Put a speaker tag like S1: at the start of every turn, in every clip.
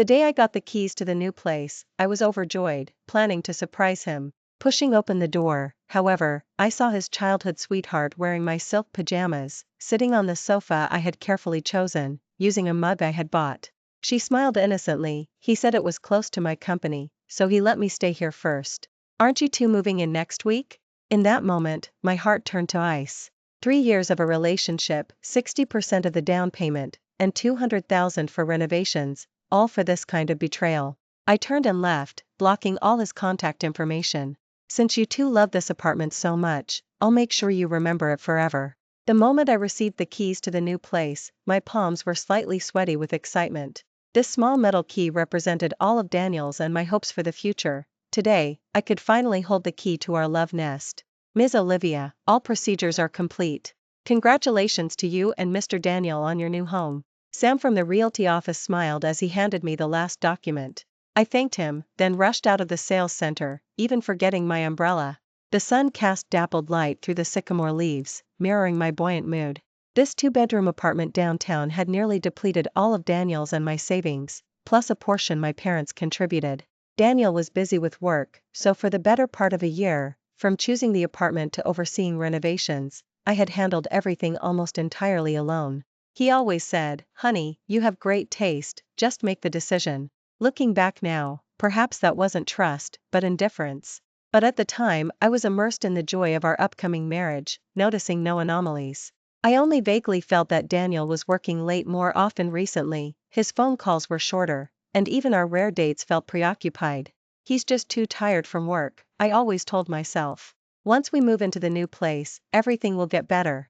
S1: The day I got the keys to the new place, I was overjoyed, planning to surprise him. Pushing open the door, however, I saw his childhood sweetheart wearing my silk pajamas, sitting on the sofa I had carefully chosen, using a mug I had bought. She smiled innocently. He said it was close to my company, so he let me stay here first. Aren't you two moving in next week? In that moment, my heart turned to ice. 3 years of a relationship, 60% of the down payment, and $200,000 for renovations, all for this kind of betrayal. I turned and left, blocking all his contact information. Since you two love this apartment so much, I'll make sure you remember it forever. The moment I received the keys to the new place, my palms were slightly sweaty with excitement. This small metal key represented all of Daniel's and my hopes for the future. Today, I could finally hold the key to our love nest. Ms. Olivia, all procedures are complete. Congratulations to you and Mr. Daniel on your new home. Sam from the realty office smiled as he handed me the last document. I thanked him, then rushed out of the sales center, even forgetting my umbrella. The sun cast dappled light through the sycamore leaves, mirroring my buoyant mood. This 2-bedroom apartment downtown had nearly depleted all of Daniel's and my savings, plus a portion my parents contributed. Daniel was busy with work, so for the better part of a year, from choosing the apartment to overseeing renovations, I had handled everything almost entirely alone. He always said, "Honey, you have great taste, just make the decision." Looking back now, perhaps that wasn't trust, but indifference. But at the time, I was immersed in the joy of our upcoming marriage, noticing no anomalies. I only vaguely felt that Daniel was working late more often recently, his phone calls were shorter, and even our rare dates felt preoccupied. He's just too tired from work, I always told myself. Once we move into the new place, everything will get better.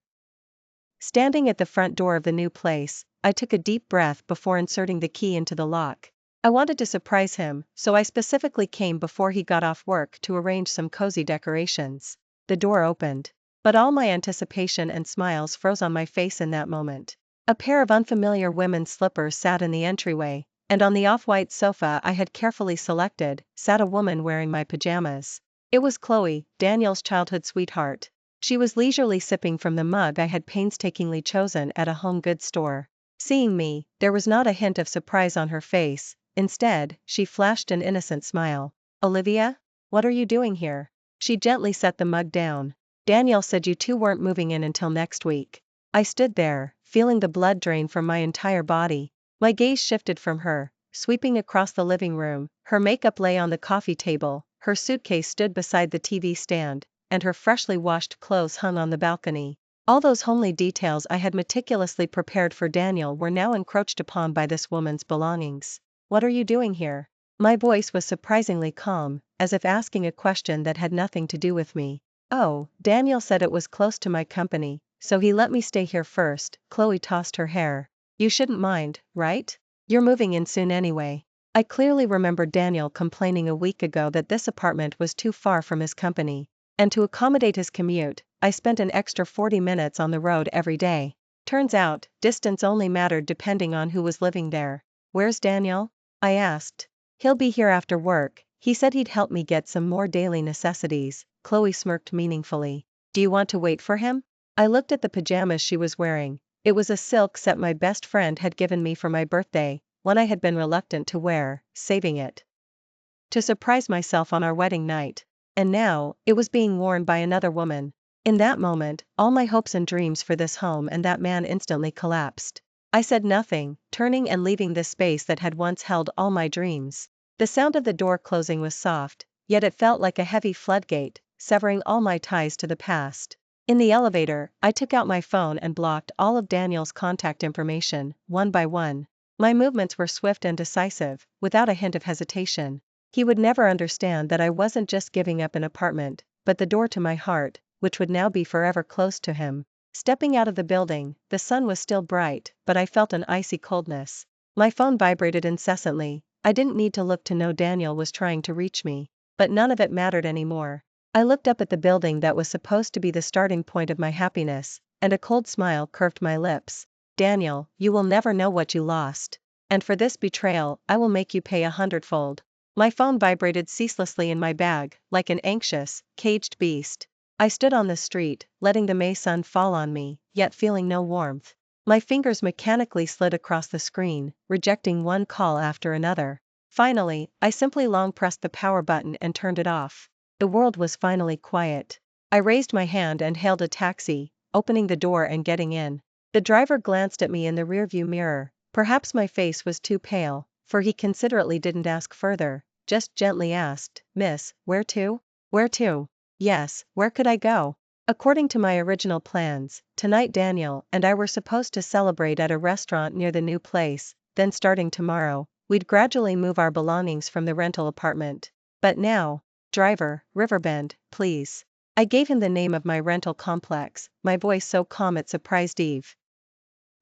S1: Standing at the front door of the new place, I took a deep breath before inserting the key into the lock. I wanted to surprise him, so I specifically came before he got off work to arrange some cozy decorations. The door opened. But all my anticipation and smiles froze on my face in that moment. A pair of unfamiliar women's slippers sat in the entryway, and on the off-white sofa I had carefully selected, sat a woman wearing my pajamas. It was Chloe, Daniel's childhood sweetheart. She was leisurely sipping from the mug I had painstakingly chosen at a home goods store. Seeing me, there was not a hint of surprise on her face. Instead, she flashed an innocent smile. "Olivia? What are you doing here?" She gently set the mug down. "Daniel said you two weren't moving in until next week." I stood there, feeling the blood drain from my entire body. My gaze shifted from her, sweeping across the living room. Her makeup lay on the coffee table, her suitcase stood beside the TV stand, and her freshly washed clothes hung on the balcony. All those homely details I had meticulously prepared for Daniel were now encroached upon by this woman's belongings. "What are you doing here?" My voice was surprisingly calm, as if asking a question that had nothing to do with me. "Oh, Daniel said it was close to my company, so he let me stay here first." Chloe tossed her hair. "You shouldn't mind, right? You're moving in soon anyway." I clearly remembered Daniel complaining a week ago that this apartment was too far from his company, and to accommodate his commute, I spent an extra 40 minutes on the road every day. Turns out, distance only mattered depending on who was living there. "Where's Daniel?" I asked. "He'll be here after work. He said he'd help me get some more daily necessities." Chloe smirked meaningfully. "Do you want to wait for him?" I looked at the pajamas she was wearing. It was a silk set my best friend had given me for my birthday, one I had been reluctant to wear, saving it to surprise myself on our wedding night. And now, it was being worn by another woman. In that moment, all my hopes and dreams for this home and that man instantly collapsed. I said nothing, turning and leaving the space that had once held all my dreams. The sound of the door closing was soft, yet it felt like a heavy floodgate, severing all my ties to the past. In the elevator, I took out my phone and blocked all of Daniel's contact information, one by one. My movements were swift and decisive, without a hint of hesitation. He would never understand that I wasn't just giving up an apartment, but the door to my heart, which would now be forever close to him. Stepping out of the building, the sun was still bright, but I felt an icy coldness. My phone vibrated incessantly. I didn't need to look to know Daniel was trying to reach me, but none of it mattered anymore. I looked up at the building that was supposed to be the starting point of my happiness, and a cold smile curved my lips. "Daniel, you will never know what you lost. And for this betrayal, I will make you pay 100-fold. My phone vibrated ceaselessly in my bag, like an anxious, caged beast. I stood on the street, letting the May sun fall on me, yet feeling no warmth. My fingers mechanically slid across the screen, rejecting one call after another. Finally, I simply long pressed the power button and turned it off. The world was finally quiet. I raised my hand and hailed a taxi, opening the door and getting in. The driver glanced at me in the rearview mirror. Perhaps my face was too pale, for he considerately didn't ask further, just gently asked, "Miss, where to?" "Where to?" Yes, where could I go? According to my original plans, tonight Daniel and I were supposed to celebrate at a restaurant near the new place, then starting tomorrow, we'd gradually move our belongings from the rental apartment. But now, driver, Riverbend, please. I gave him the name of my rental complex, my voice so calm it surprised Eve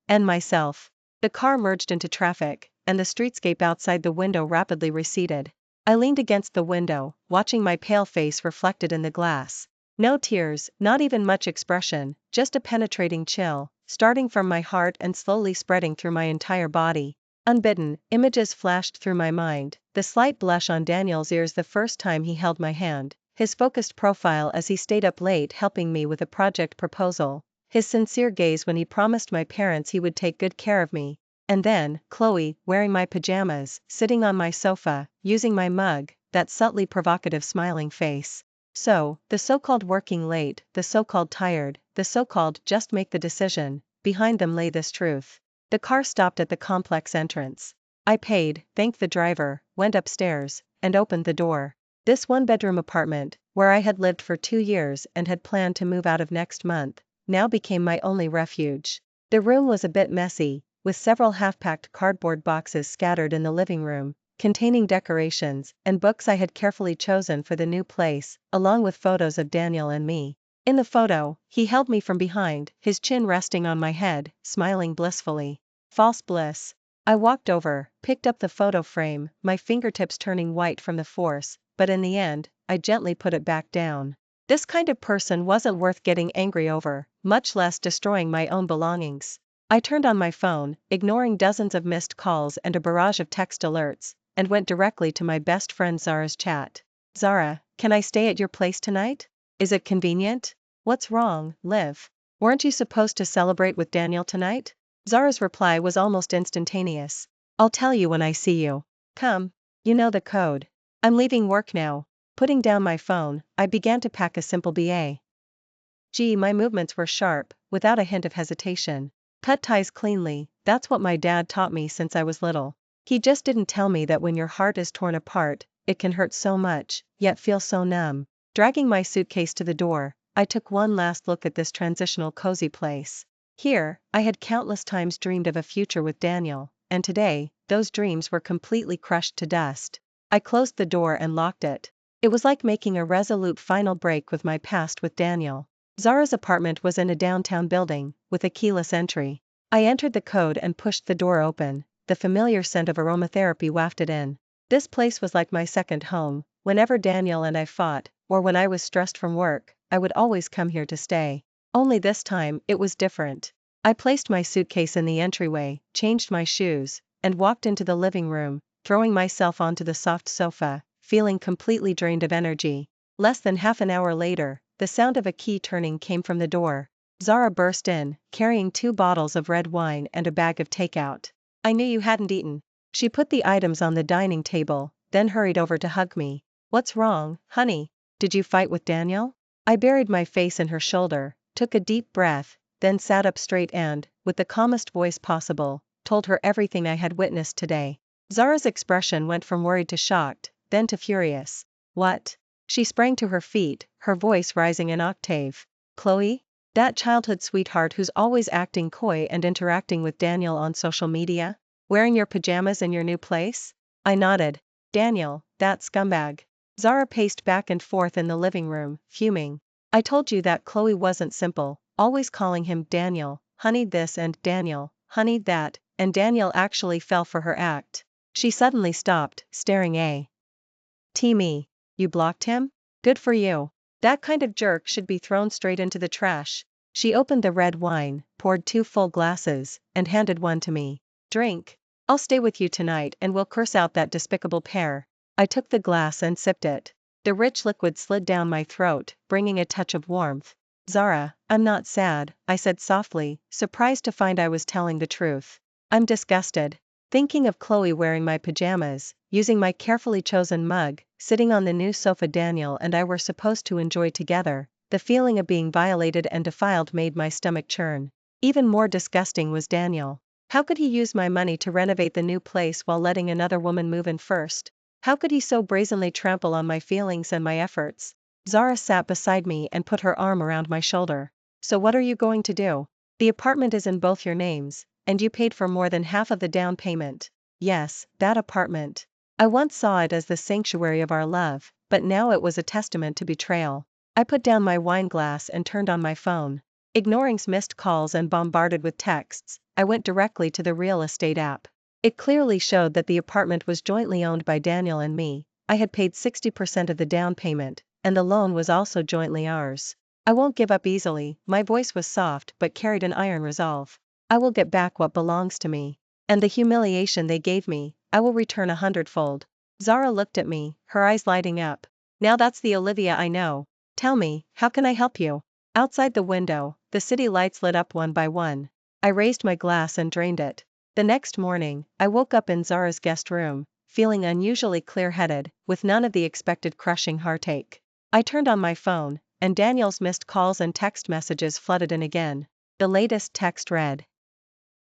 S1: and myself. The car merged into traffic, and the streetscape outside the window rapidly receded. I leaned against the window, watching my pale face reflected in the glass. No tears, not even much expression, just a penetrating chill, starting from my heart and slowly spreading through my entire body. Unbidden, images flashed through my mind, the slight blush on Daniel's ears the first time he held my hand, his focused profile as he stayed up late helping me with a project proposal, his sincere gaze when he promised my parents he would take good care of me. And then, Chloe, wearing my pajamas, sitting on my sofa, using my mug, that subtly provocative smiling face. So, the so-called working late, the so-called tired, the so-called just make the decision, behind them lay this truth. The car stopped at the complex entrance. I paid, thanked the driver, went upstairs, and opened the door. This one-bedroom apartment, where I had lived for 2 years and had planned to move out of next month, now became my only refuge. The room was a bit messy, with several half-packed cardboard boxes scattered in the living room, containing decorations and books I had carefully chosen for the new place, along with photos of Daniel and me. In the photo, he held me from behind, his chin resting on my head, smiling blissfully. False bliss. I walked over, picked up the photo frame, my fingertips turning white from the force, but in the end, I gently put it back down. This kind of person wasn't worth getting angry over, much less destroying my own belongings. I turned on my phone, ignoring dozens of missed calls and a barrage of text alerts, and went directly to my best friend Zara's chat. "Zara, can I stay at your place tonight? Is it convenient?" "What's wrong, Liv? Weren't you supposed to celebrate with Daniel tonight?" Zara's reply was almost instantaneous. "I'll tell you when I see you. Come. You know the code. I'm leaving work now." Putting down my phone, I began to pack a simple BA. My movements were sharp, without a hint of hesitation. Cut ties cleanly, that's what my dad taught me since I was little. He just didn't tell me that when your heart is torn apart, it can hurt so much, yet feel so numb. Dragging my suitcase to the door, I took one last look at this transitional cozy place. Here, I had countless times dreamed of a future with Daniel, and today, those dreams were completely crushed to dust. I closed the door and locked it. It was like making a resolute final break with my past with Daniel. Zara's apartment was in a downtown building, with a keyless entry. I entered the code and pushed the door open, the familiar scent of aromatherapy wafted in. This place was like my second home. Whenever Daniel and I fought, or when I was stressed from work, I would always come here to stay. Only this time, it was different. I placed my suitcase in the entryway, changed my shoes, and walked into the living room, throwing myself onto the soft sofa, feeling completely drained of energy. Less than half an hour later, the sound of a key turning came from the door. Zara burst in, carrying 2 bottles of red wine and a bag of takeout. "I knew you hadn't eaten." She put the items on the dining table, then hurried over to hug me. "What's wrong, honey? Did you fight with Daniel?" I buried my face in her shoulder, took a deep breath, then sat up straight and, with the calmest voice possible, told her everything I had witnessed today. Zara's expression went from worried to shocked, then to furious. "What?" She sprang to her feet, her voice rising an octave. "Chloe? That childhood sweetheart who's always acting coy and interacting with Daniel on social media? Wearing your pajamas in your new place?" I nodded. "Daniel, that scumbag." Zara paced back and forth in the living room, fuming. "I told you that Chloe wasn't simple, always calling him Daniel, honey this and Daniel, honey that, and Daniel actually fell for her act." She suddenly stopped, staring me. "You blocked him? Good for you. That kind of jerk should be thrown straight into the trash." She opened the red wine, poured 2 full glasses, and handed one to me. "Drink. I'll stay with you tonight and we'll curse out that despicable pair." I took the glass and sipped it. The rich liquid slid down my throat, bringing a touch of warmth. Zara, I'm not sad, I said softly, surprised to find I was telling the truth. I'm disgusted. Thinking of Chloe wearing my pajamas, using my carefully chosen mug, sitting on the new sofa Daniel and I were supposed to enjoy together, the feeling of being violated and defiled made my stomach churn. Even more disgusting was Daniel. How could he use my money to renovate the new place while letting another woman move in first? How could he so brazenly trample on my feelings and my efforts? Zara sat beside me and put her arm around my shoulder. So what are you going to do? The apartment is in both your names, and you paid for more than half of the down payment. Yes, that apartment. I once saw it as the sanctuary of our love, but now it was a testament to betrayal. I put down my wine glass and turned on my phone. Ignoring missed calls and bombarded with texts, I went directly to the real estate app. It clearly showed that the apartment was jointly owned by Daniel and me. I had paid 60% of the down payment, and the loan was also jointly ours. I won't give up easily, my voice was soft but carried an iron resolve. I will get back what belongs to me. And the humiliation they gave me, I will return 100-fold. Zara looked at me, her eyes lighting up. Now that's the Olivia I know. Tell me, how can I help you? Outside the window, the city lights lit up one by one. I raised my glass and drained it. The next morning, I woke up in Zara's guest room, feeling unusually clear-headed, with none of the expected crushing heartache. I turned on my phone, and Daniel's missed calls and text messages flooded in again. The latest text read: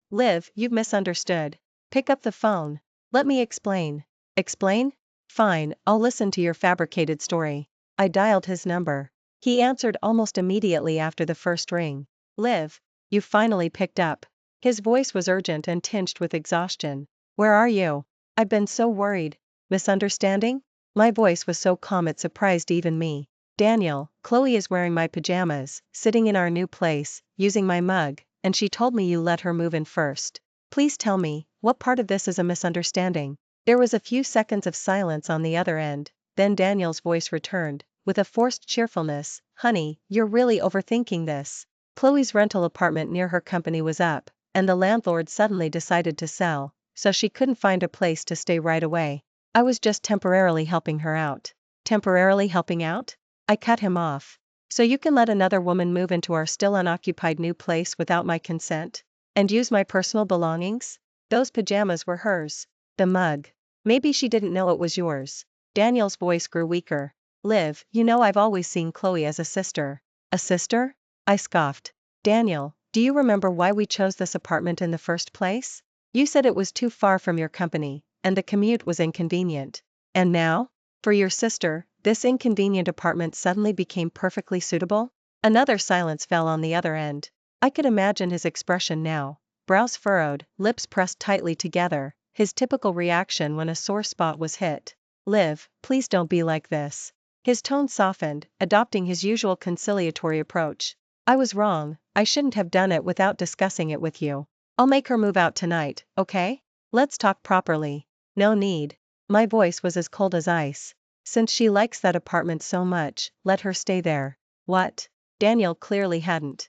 S1: Liv, you've misunderstood. Pick up the phone. Let me explain. Explain? Fine, I'll listen to your fabricated story. I dialed his number. He answered almost immediately after the first ring. Liv, you finally picked up. His voice was urgent and tinged with exhaustion. Where are you? I've been so worried. Misunderstanding? My voice was so calm it surprised even me. Daniel, Chloe is wearing my pajamas, sitting in our new place, using my mug, and she told me you let her move in first. Please tell me, what part of this is a misunderstanding? There was a few seconds of silence on the other end, then Daniel's voice returned, with a forced cheerfulness. Honey, you're really overthinking this. Chloe's rental apartment near her company was up, and the landlord suddenly decided to sell, so she couldn't find a place to stay right away. I was just temporarily helping her out. Temporarily helping out? I cut him off. So you can let another woman move into our still unoccupied new place without my consent? And use my personal belongings? Those pajamas were hers. The mug. Maybe she didn't know it was yours. Daniel's voice grew weaker. Liv, you know I've always seen Chloe as a sister. A sister? I scoffed. Daniel, do you remember why we chose this apartment in the first place? You said it was too far from your company, and the commute was inconvenient. And now? For your sister, this inconvenient apartment suddenly became perfectly suitable? Another silence fell on the other end. I could imagine his expression now. Brows furrowed, lips pressed tightly together, his typical reaction when a sore spot was hit. Liv, please don't be like this. His tone softened, adopting his usual conciliatory approach. I was wrong, I shouldn't have done it without discussing it with you. I'll make her move out tonight, okay? Let's talk properly. No need. My voice was as cold as ice. Since she likes that apartment so much, let her stay there. What? Daniel clearly hadn't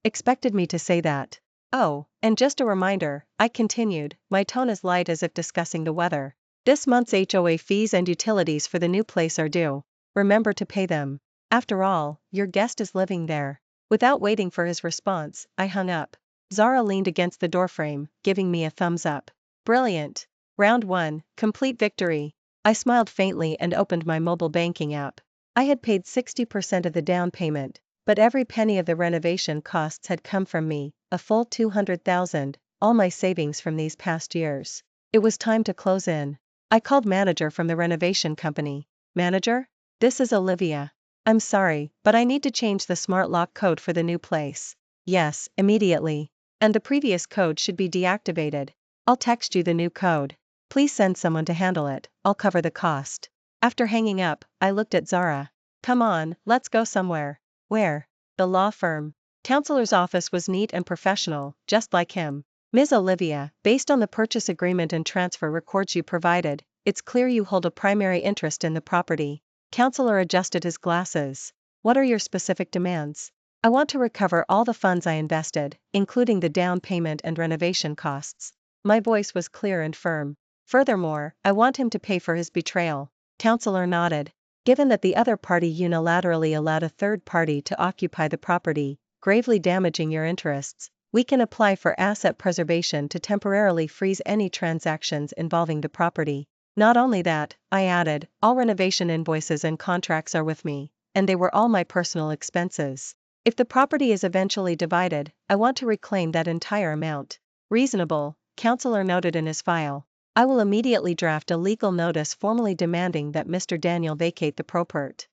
S1: expected me to say that. Oh, and just a reminder, I continued, my tone as light as if discussing the weather. This month's HOA fees and utilities for the new place are due. Remember to pay them. After all, your guest is living there. Without waiting for his response, I hung up. Zara leaned against the doorframe, giving me a thumbs up. Brilliant. Round 1, complete victory. I smiled faintly and opened my mobile banking app. I had paid 60% of the down payment, but every penny of the renovation costs had come from me, a full 200,000, all my savings from these past years. It was time to close in. I called manager from the renovation company. Manager? This is Olivia. I'm sorry, but I need to change the smart lock code for the new place. Yes, immediately. And the previous code should be deactivated. I'll text you the new code. Please send someone to handle it, I'll cover the cost. After hanging up, I looked at Zara. Come on, let's go somewhere. Where? The law firm. Counselor's office was neat and professional, just like him. Ms. Olivia, based on the purchase agreement and transfer records you provided, it's clear you hold a primary interest in the property. Counselor adjusted his glasses. What are your specific demands? I want to recover all the funds I invested, including the down payment and renovation costs. My voice was clear and firm. Furthermore, I want him to pay for his betrayal. Counselor nodded. Given that the other party unilaterally allowed a third party to occupy the property, gravely damaging your interests, we can apply for asset preservation to temporarily freeze any transactions involving the property. Not only that, I added, all renovation invoices and contracts are with me, and they were all my personal expenses. If the property is eventually divided, I want to reclaim that entire amount. Reasonable, counselor noted in his file. I will immediately draft a legal notice formally demanding that Mr. Daniel vacate the property.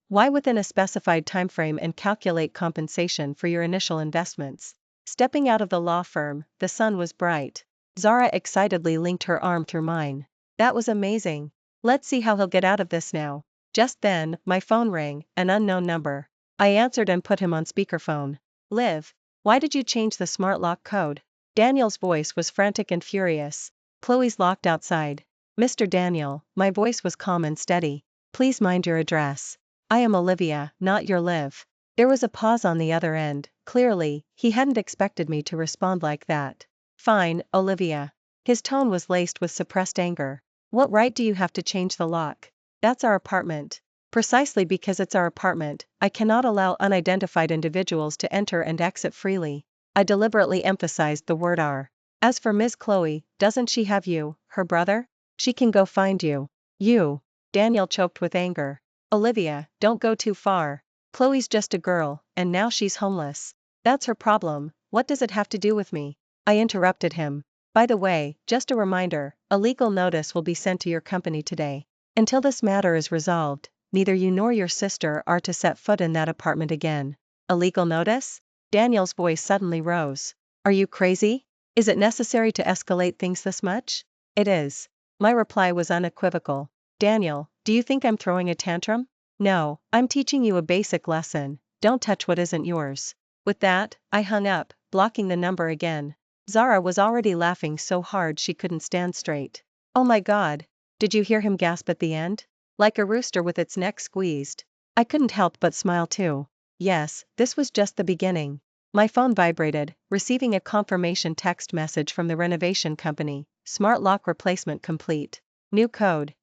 S1: Why within a specified timeframe and calculate compensation for your initial investments. Stepping out of the law firm, the sun was bright. Zara excitedly linked her arm through mine. That was amazing. Let's see how he'll get out of this now. Just then, my phone rang, an unknown number. I answered and put him on speakerphone. Liv, why did you change the smart lock code? Daniel's voice was frantic and furious. Chloe's locked outside. Mr. Daniel, my voice was calm and steady. Please mind your address. I am Olivia, not your Liv. There was a pause on the other end. Clearly, he hadn't expected me to respond like that. Fine, Olivia. His tone was laced with suppressed anger. What right do you have to change the lock? That's our apartment. Precisely because it's our apartment, I cannot allow unidentified individuals to enter and exit freely. I deliberately emphasized the word our. As for Ms. Chloe, doesn't she have you, her brother? She can go find you. You. Daniel choked with anger. Olivia, don't go too far. Chloe's just a girl, and now she's homeless. That's her problem, what does it have to do with me? I interrupted him. By the way, just a reminder, a legal notice will be sent to your company today. Until this matter is resolved, neither you nor your sister are to set foot in that apartment again. A legal notice? Daniel's voice suddenly rose. Are you crazy? Is it necessary to escalate things this much? It is. My reply was unequivocal. Daniel, do you think I'm throwing a tantrum? No, I'm teaching you a basic lesson. Don't touch what isn't yours. With that, I hung up, blocking the number again. Zara was already laughing so hard she couldn't stand straight. Oh my God. Did you hear him gasp at the end? Like a rooster with its neck squeezed. I couldn't help but smile too. Yes, this was just the beginning. My phone vibrated, receiving a confirmation text message from the renovation company. Smart lock replacement complete. New code.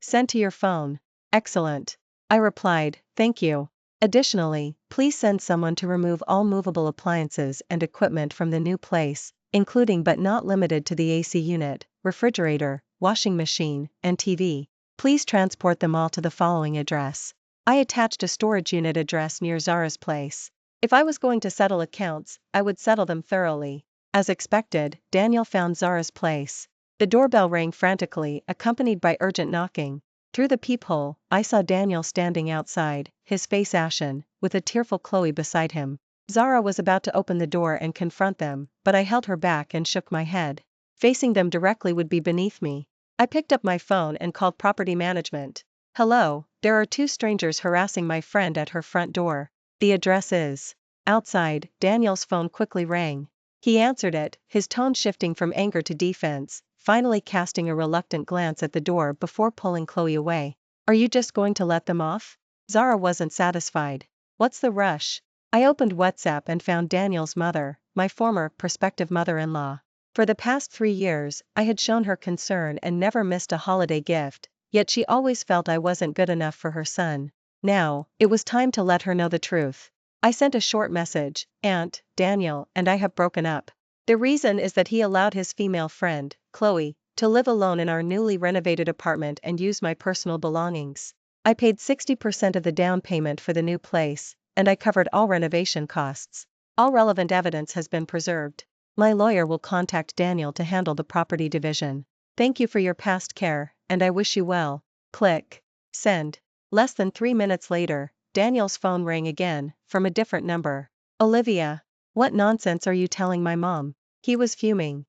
S1: Sent to your phone. Excellent. I replied, thank you. Additionally, please send someone to remove all movable appliances and equipment from the new place, including but not limited to the AC unit, refrigerator, washing machine, and TV. Please transport them all to the following address. I attached a storage unit address near Zara's place. If I was going to settle accounts, I would settle them thoroughly. As expected, Daniel found Zara's place. The doorbell rang frantically, accompanied by urgent knocking. Through the peephole, I saw Daniel standing outside, his face ashen, with a tearful Chloe beside him. Zara was about to open the door and confront them, but I held her back and shook my head. Facing them directly would be beneath me. I picked up my phone and called property management. Hello, there are two strangers harassing my friend at her front door. The address is. Outside, Daniel's phone quickly rang. He answered it, his tone shifting from anger to defense, finally casting a reluctant glance at the door before pulling Chloe away. Are you just going to let them off? Zara wasn't satisfied. What's the rush? I opened WhatsApp and found Daniel's mother, my former prospective mother-in-law. For the past 3 years, I had shown her concern and never missed a holiday gift, yet she always felt I wasn't good enough for her son. Now, it was time to let her know the truth. I sent a short message, Aunt, Daniel and I have broken up. The reason is that he allowed his female friend, Chloe, to live alone in our newly renovated apartment and use my personal belongings. I paid 60% of the down payment for the new place, and I covered all renovation costs. All relevant evidence has been preserved. My lawyer will contact Daniel to handle the property division. Thank you for your past care, and I wish you well. Click. Send. Less than 3 minutes later, Daniel's phone rang again, from a different number. Olivia. What nonsense are you telling my mom? He was fuming.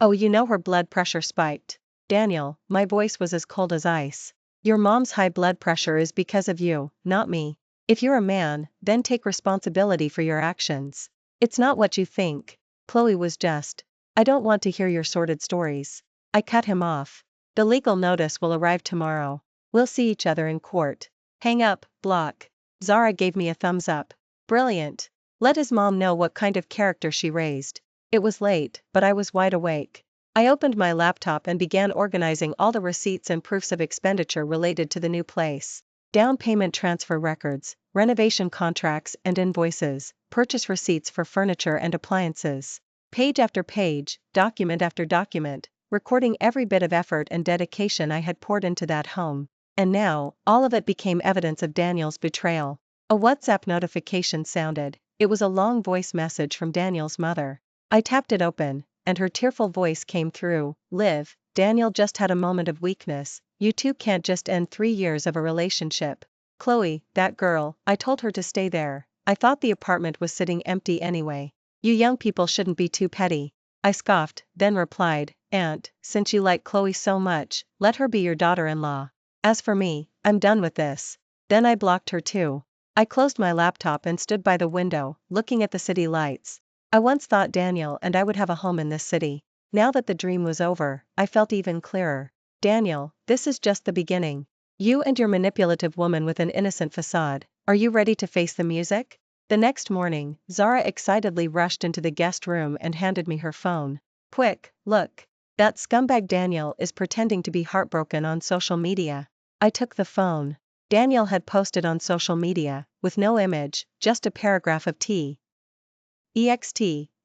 S1: Oh, you know her blood pressure spiked. Daniel, my voice was as cold as ice. Your mom's high blood pressure is because of you, not me. If you're a man, then take responsibility for your actions. It's not what you think. Chloe was just. I don't want to hear your sordid stories. I cut him off. The legal notice will arrive tomorrow. We'll see each other in court. Hang up, block. Zara gave me a thumbs up. Brilliant. Let his mom know what kind of character she raised. It was late, but I was wide awake. I opened my laptop and began organizing all the receipts and proofs of expenditure related to the new place. Down payment transfer records, renovation contracts and invoices, purchase receipts for furniture and appliances. Page after page, document after document, recording every bit of effort and dedication I had poured into that home. And now, all of it became evidence of Daniel's betrayal. A WhatsApp notification sounded. It was a long voice message from Daniel's mother. I tapped it open, and her tearful voice came through. Liv, Daniel just had a moment of weakness. You two can't just end 3 years of a relationship. Chloe, that girl, I told her to stay there. I thought the apartment was sitting empty anyway. You young people shouldn't be too petty. I scoffed, then replied, Aunt, since you like Chloe so much, let her be your daughter-in-law. As for me, I'm done with this. Then I blocked her too. I closed my laptop and stood by the window, looking at the city lights. I once thought Daniel and I would have a home in this city. Now that the dream was over, I felt even clearer. Daniel, this is just the beginning. You and your manipulative woman with an innocent facade, are you ready to face the music? The next morning, Zara excitedly rushed into the guest room and handed me her phone. Quick, look. That scumbag Daniel is pretending to be heartbroken on social media. I took the phone. Daniel had posted on social media, with no image, just a paragraph of TXT,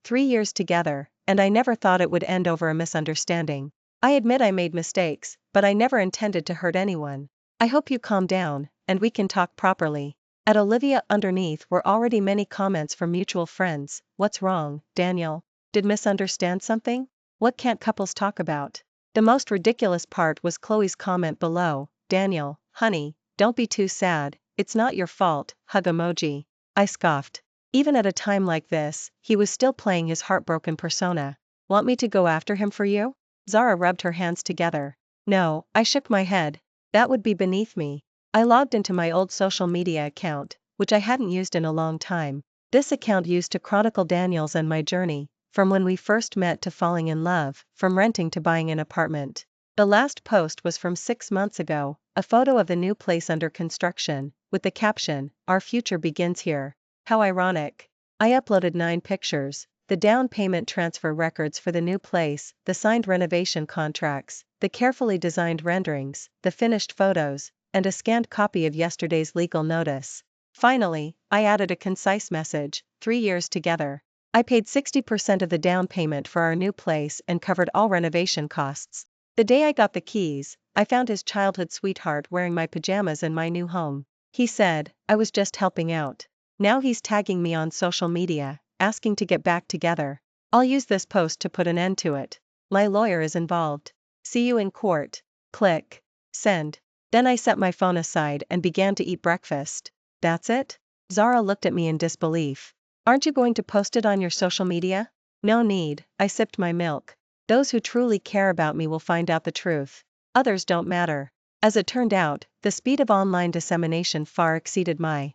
S1: 3 years together, and I never thought it would end over a misunderstanding. I admit I made mistakes, but I never intended to hurt anyone. I hope you calm down, and we can talk properly. At Olivia underneath were already many comments from mutual friends. What's wrong, Daniel? Did misunderstand something? What can't couples talk about? The most ridiculous part was Chloe's comment below. Daniel, honey, don't be too sad, it's not your fault, hug emoji. I scoffed. Even at a time like this, he was still playing his heartbroken persona. Want me to go after him for you? Zara rubbed her hands together. No, I shook my head. That would be beneath me. I logged into my old social media account, which I hadn't used in a long time. This account used to chronicle Daniel's and my journey, from when we first met to falling in love, from renting to buying an apartment. The last post was from 6 months ago, a photo of the new place under construction, with the caption, Our future begins here. How ironic. I uploaded 9 pictures, the down payment transfer records for the new place, the signed renovation contracts, the carefully designed renderings, the finished photos, and a scanned copy of yesterday's legal notice. Finally, I added a concise message, 3 years together. I paid 60% of the down payment for our new place and covered all renovation costs. The day I got the keys, I found his childhood sweetheart wearing my pajamas in my new home. He said, I was just helping out. Now he's tagging me on social media, asking to get back together. I'll use this post to put an end to it. My lawyer is involved. See you in court. Click. Send. Then I set my phone aside and began to eat breakfast. That's it? Zara looked at me in disbelief. Aren't you going to post it on your social media? No need, I sipped my milk. Those who truly care about me will find out the truth. Others don't matter. As it turned out, the speed of online dissemination far exceeded my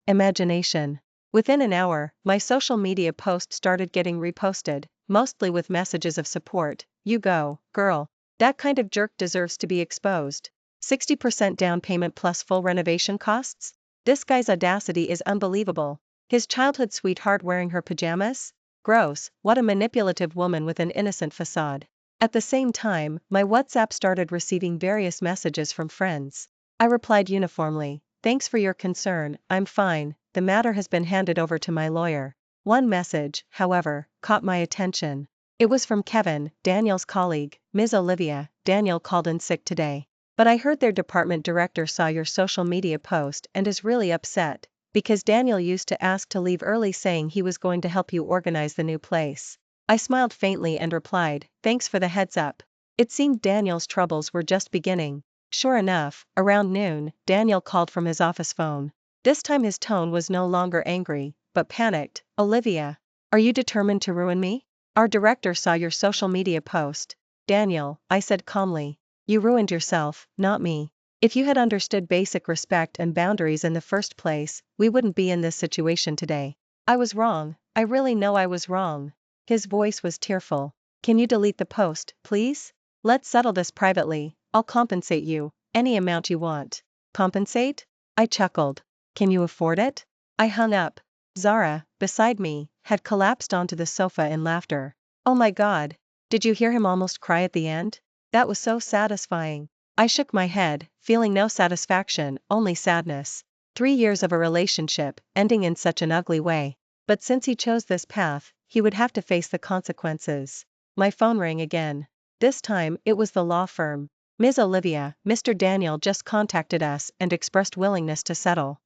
S1: imagination. Within an hour, my social media post started getting reposted, mostly with messages of support. You go, girl. That kind of jerk deserves to be exposed. 60% down payment plus full renovation costs? This guy's audacity is unbelievable. His childhood sweetheart wearing her pajamas? Gross, what a manipulative woman with an innocent facade. At the same time, my WhatsApp started receiving various messages from friends. I replied uniformly, thanks for your concern, I'm fine, the matter has been handed over to my lawyer. One message, however, caught my attention. It was from Kevin, Daniel's colleague. Ms. Olivia, Daniel called in sick today. But I heard their department director saw your social media post and is really upset, because Daniel used to ask to leave early saying he was going to help you organize the new place. I smiled faintly and replied, thanks for the heads up. It seemed Daniel's troubles were just beginning. Sure enough, around noon, Daniel called from his office phone. This time his tone was no longer angry, but panicked. Olivia, are you determined to ruin me? Our director saw your social media post. Daniel, I said calmly. You ruined yourself, not me. If you had understood basic respect and boundaries in the first place, we wouldn't be in this situation today. I was wrong, I really know I was wrong. His voice was tearful. Can you delete the post, please? Let's settle this privately, I'll compensate you, any amount you want. Compensate? I chuckled. Can you afford it? I hung up. Zara, beside me, had collapsed onto the sofa in laughter. Oh my God. Did you hear him almost cry at the end? That was so satisfying. I shook my head, feeling no satisfaction, only sadness. 3 years of a relationship, ending in such an ugly way. But since he chose this path, he would have to face the consequences. My phone rang again. This time, it was the law firm. Ms. Olivia, Mr. Daniel just contacted us and expressed willingness to settle.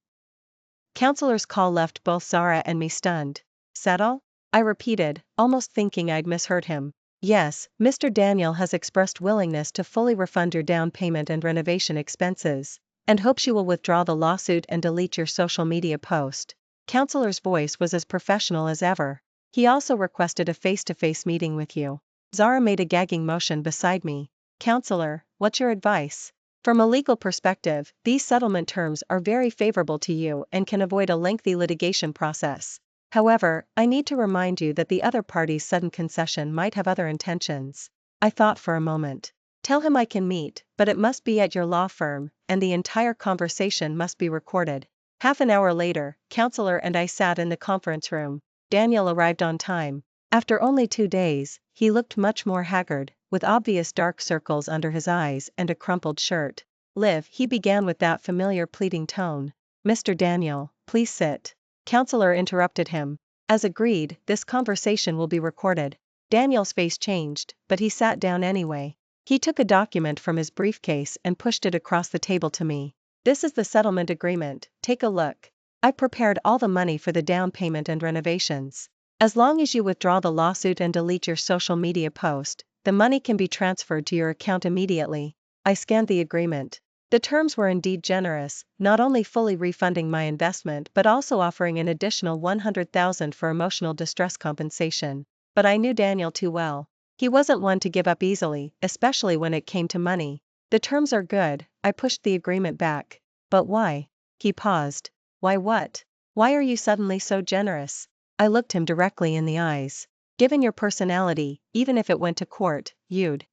S1: Counselor's call left both Zara and me stunned. Settle? I repeated, almost thinking I'd misheard him. Yes, Mr. Daniel has expressed willingness to fully refund your down payment and renovation expenses, and hopes you will withdraw the lawsuit and delete your social media post. Counselor's voice was as professional as ever. He also requested a face-to-face meeting with you. Zara made a gagging motion beside me. Counselor, what's your advice? From a legal perspective, these settlement terms are very favorable to you and can avoid a lengthy litigation process. However, I need to remind you that the other party's sudden concession might have other intentions. I thought for a moment. Tell him I can meet, but it must be at your law firm, and the entire conversation must be recorded. Half an hour later, Counselor and I sat in the conference room. Daniel arrived on time. After only 2 days, he looked much more haggard, with obvious dark circles under his eyes and a crumpled shirt. Liv, he began with that familiar pleading tone. Mr. Daniel, please sit. Counselor interrupted him. As agreed, this conversation will be recorded. Daniel's face changed, but he sat down anyway. He took a document from his briefcase and pushed it across the table to me. This is the settlement agreement, take a look. I prepared all the money for the down payment and renovations. As long as you withdraw the lawsuit and delete your social media post, the money can be transferred to your account immediately. I scanned the agreement. The terms were indeed generous, not only fully refunding my investment but also offering an additional $100,000 for emotional distress compensation. But I knew Daniel too well. He wasn't one to give up easily, especially when it came to money. The terms are good, I pushed the agreement back. But why? He paused. Why what? Why are you suddenly so generous? I looked him directly in the eyes. Given your personality, even if it went to court, you'd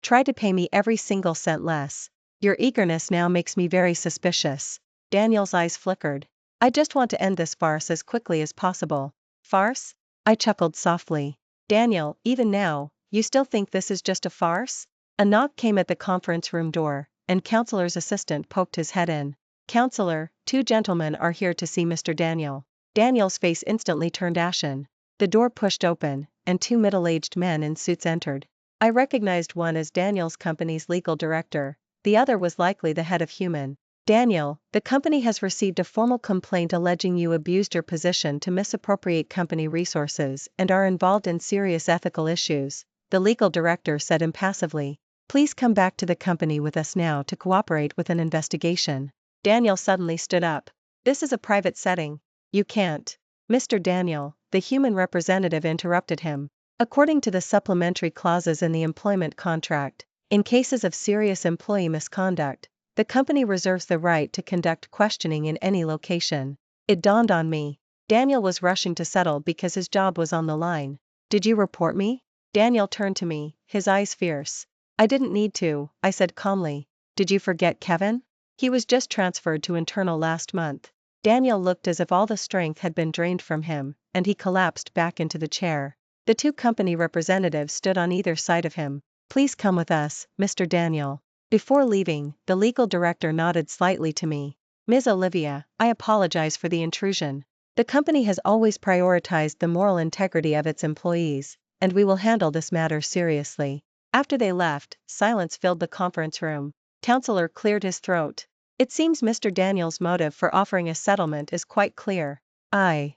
S1: try to pay me every single cent less. Your eagerness now makes me very suspicious. Daniel's eyes flickered. I just want to end this farce as quickly as possible. Farce? I chuckled softly. Daniel, even now, you still think this is just a farce? A knock came at the conference room door, and Counselor's assistant poked his head in. Counselor, 2 gentlemen are here to see Mr. Daniel. Daniel's face instantly turned ashen. The door pushed open, and 2 middle-aged men in suits entered. I recognized one as Daniel's company's legal director. The other was likely the head of human. Daniel, the company has received a formal complaint alleging you abused your position to misappropriate company resources and are involved in serious ethical issues, the legal director said impassively. Please come back to the company with us now to cooperate with an investigation. Daniel suddenly stood up. This is a private setting. You can't. Mr. Daniel, the human representative interrupted him. According to the supplementary clauses in the employment contract, in cases of serious employee misconduct, the company reserves the right to conduct questioning in any location. It dawned on me. Daniel was rushing to settle because his job was on the line. Did you report me? Daniel turned to me, his eyes fierce. I didn't need to, I said calmly. Did you forget Kevin? He was just transferred to internal last month. Daniel looked as if all the strength had been drained from him, and he collapsed back into the chair. The 2 company representatives stood on either side of him. Please come with us, Mr. Daniel. Before leaving, the legal director nodded slightly to me. Ms. Olivia, I apologize for the intrusion. The company has always prioritized the moral integrity of its employees, and we will handle this matter seriously. After they left, silence filled the conference room. Counselor cleared his throat. It seems Mr. Daniel's motive for offering a settlement is quite clear. I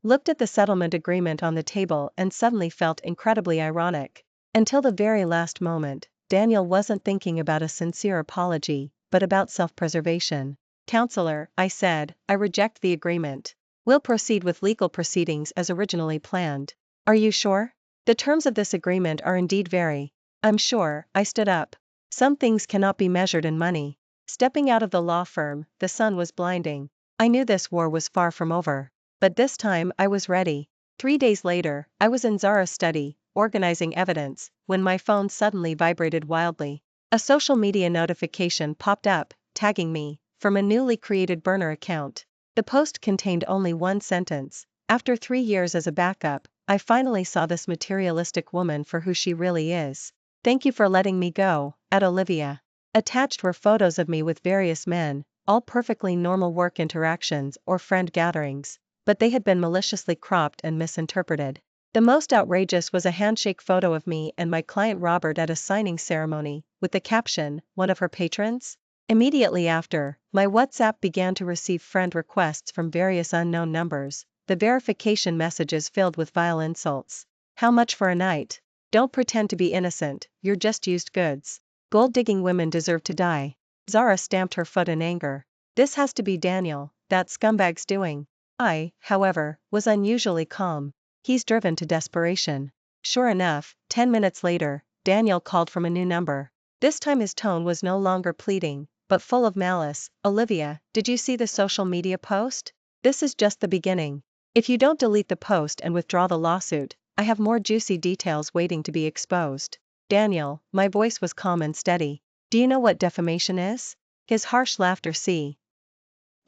S1: looked at the settlement agreement on the table and suddenly felt incredibly ironic. Until the very last moment, Daniel wasn't thinking about a sincere apology, but about self-preservation. Counselor, I said, I reject the agreement. We'll proceed with legal proceedings as originally planned. Are you sure? The terms of this agreement are indeed very. I'm sure. I stood up. Some things cannot be measured in money. Stepping out of the law firm, the sun was blinding. I knew this war was far from over. But this time I was ready. 3 days later, I was in Zara's study, organizing evidence, when my phone suddenly vibrated wildly. A social media notification popped up, tagging me, from a newly created burner account. The post contained only one sentence. After 3 years as a backup, I finally saw this materialistic woman for who she really is. Thank you for letting me go, at Olivia. Attached were photos of me with various men, all perfectly normal work interactions or friend gatherings, but they had been maliciously cropped and misinterpreted. The most outrageous was a handshake photo of me and my client Robert at a signing ceremony, with the caption, "One of her patrons?" Immediately after, my WhatsApp began to receive friend requests from various unknown numbers, the verification messages filled with vile insults. How much for a night? Don't pretend to be innocent, you're just used goods. Gold-digging women deserve to die. Zara stamped her foot in anger. This has to be Daniel, that scumbag's doing. I, however, was unusually calm. He's driven to desperation. Sure enough, 10 minutes later, Daniel called from a new number. This time his tone was no longer pleading, but full of malice. Olivia, did you see the social media post? This is just the beginning. If you don't delete the post and withdraw the lawsuit, I have more juicy details waiting to be exposed. Daniel, my voice was calm and steady. Do you know what defamation is? His harsh laughter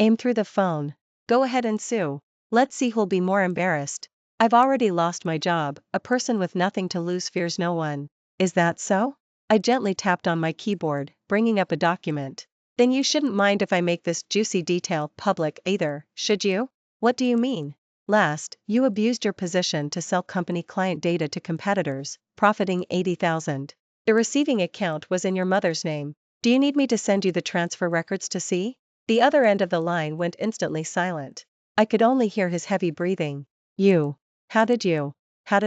S1: aim through the phone. Go ahead and sue. Let's see who'll be more embarrassed. I've already lost my job, a person with nothing to lose fears no one. Is that so? I gently tapped on my keyboard, bringing up a document. Then you shouldn't mind if I make this juicy detail public either, should you? What do you mean? Last, you abused your position to sell company client data to competitors, profiting $80,000. The receiving account was in your mother's name. Do you need me to send you the transfer records to see? The other end of the line went instantly silent. I could only hear his heavy breathing. You. How did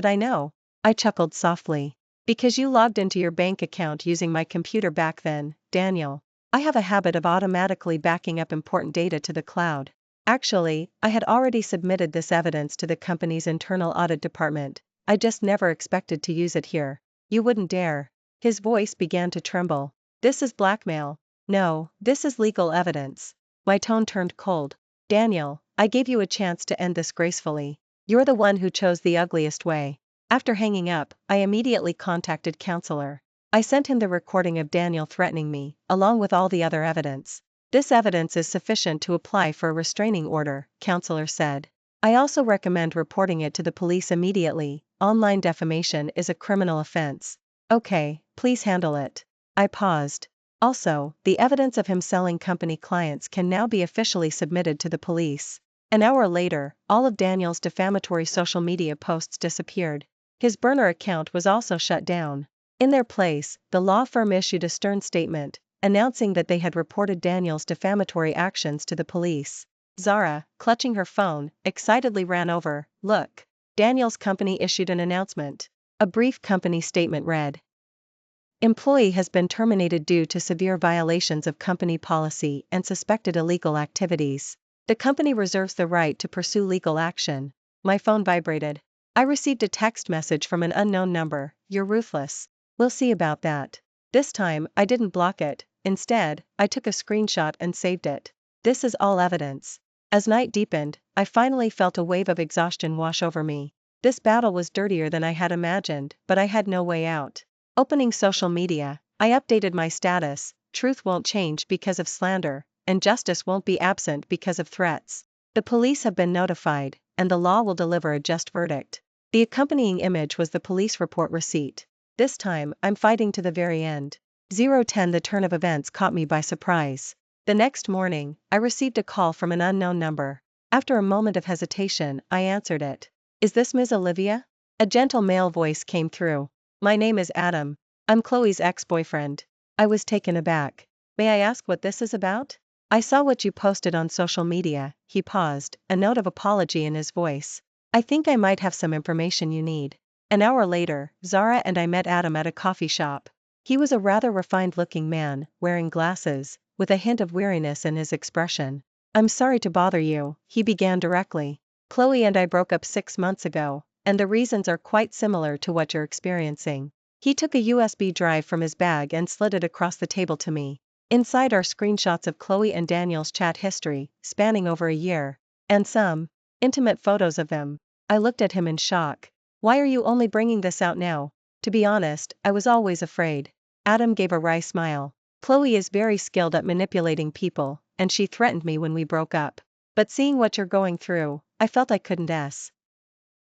S1: I know? I chuckled softly. Because you logged into your bank account using my computer back then, Daniel. I have a habit of automatically backing up important data to the cloud. Actually, I had already submitted this evidence to the company's internal audit department. I just never expected to use it here. You wouldn't dare. His voice began to tremble. This is blackmail. No, this is legal evidence. My tone turned cold. Daniel, I gave you a chance to end this gracefully. You're the one who chose the ugliest way. After hanging up, I immediately contacted Counselor. I sent him the recording of Daniel threatening me, along with all the other evidence. This evidence is sufficient to apply for a restraining order, Counselor said. I also recommend reporting it to the police immediately. Online defamation is a criminal offense. Okay, please handle it. I paused. Also, the evidence of him selling company clients can now be officially submitted to the police. An hour later, all of Daniel's defamatory social media posts disappeared. His burner account was also shut down. In their place, the law firm issued a stern statement, announcing that they had reported Daniel's defamatory actions to the police. Zara, clutching her phone, excitedly ran over. Look. Daniel's company issued an announcement. A brief company statement read. Employee has been terminated due to severe violations of company policy and suspected illegal activities. The company reserves the right to pursue legal action. My phone vibrated. I received a text message from an unknown number. You're ruthless. We'll see about that. This time, I didn't block it. Instead, I took a screenshot and saved it. This is all evidence. As night deepened, I finally felt a wave of exhaustion wash over me. This battle was dirtier than I had imagined, but I had no way out. Opening social media, I updated my status. Truth won't change because of slander, and justice won't be absent because of threats. The police have been notified, and the law will deliver a just verdict. The accompanying image was the police report receipt. This time, I'm fighting to the very end. 010 The turn of events caught me by surprise. The next morning, I received a call from an unknown number. After a moment of hesitation, I answered it. Is this Ms. Olivia? A gentle male voice came through. My name is Adam. I'm Chloe's ex-boyfriend. I was taken aback. May I ask what this is about? I saw what you posted on social media. He paused, a note of apology in his voice. I think I might have some information you need. An hour later, Zara and I met Adam at a coffee shop. He was a rather refined-looking man, wearing glasses, with a hint of weariness in his expression. I'm sorry to bother you, he began directly. Chloe and I broke up 6 months ago, and the reasons are quite similar to what you're experiencing. He took a USB drive from his bag and slid it across the table to me. Inside are screenshots of Chloe and Daniel's chat history, spanning over a year, and some intimate photos of them. I looked at him in shock. Why are you only bringing this out now? To be honest, I was always afraid. Adam gave a wry smile. Chloe is very skilled at manipulating people, and she threatened me when we broke up. But seeing what you're going through, I felt I couldn't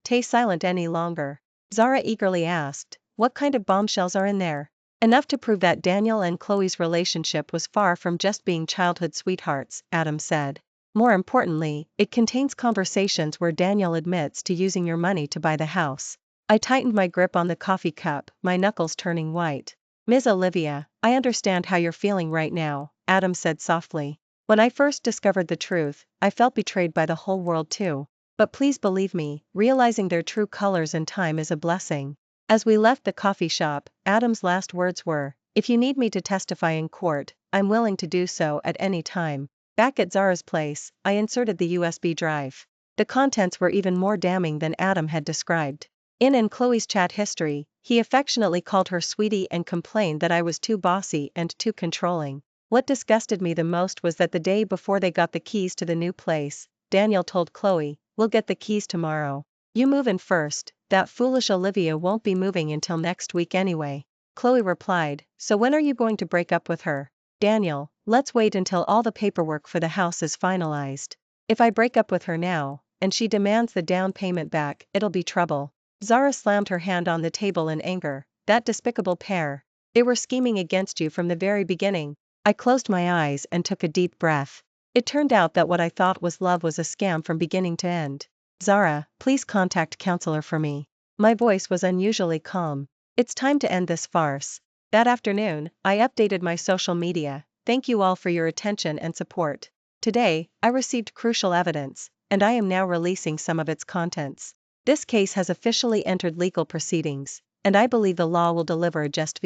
S1: stay silent any longer. Zara eagerly asked, "What kind of bombshells are in there?" "Enough to prove that Daniel and Chloe's relationship was far from just being childhood sweethearts," Adam said. "More importantly, it contains conversations where Daniel admits to using your money to buy the house." I tightened my grip on the coffee cup, my knuckles turning white. "Ms. Olivia, I understand how you're feeling right now," Adam said softly. "When I first discovered the truth, I felt betrayed by the whole world too. But please believe me, realizing their true colors in time is a blessing." As we left the coffee shop, Adam's last words were, "If you need me to testify in court, I'm willing to do so at any time." Back at Zara's place, I inserted the USB drive. The contents were even more damning than Adam had described. In Chloe's chat history, he affectionately called her sweetie and complained that I was too bossy and too controlling. What disgusted me the most was that the day before they got the keys to the new place, Daniel told Chloe, "We'll get the keys tomorrow. You move in first, that foolish Olivia won't be moving until next week anyway." Chloe replied, "So when are you going to break up with her?" "Daniel, let's wait until all the paperwork for the house is finalized. If I break up with her now, and she demands the down payment back, it'll be trouble." Zara slammed her hand on the table in anger. "That despicable pair. They were scheming against you from the very beginning." I closed my eyes and took a deep breath. It turned out that what I thought was love was a scam from beginning to end. "Zara, please contact counselor for me." My voice was unusually calm. "It's time to end this farce." That afternoon, I updated my social media. "Thank you all for your attention and support. Today, I received crucial evidence, and I am now releasing some of its contents. This case has officially entered legal proceedings, and I believe the law will deliver a just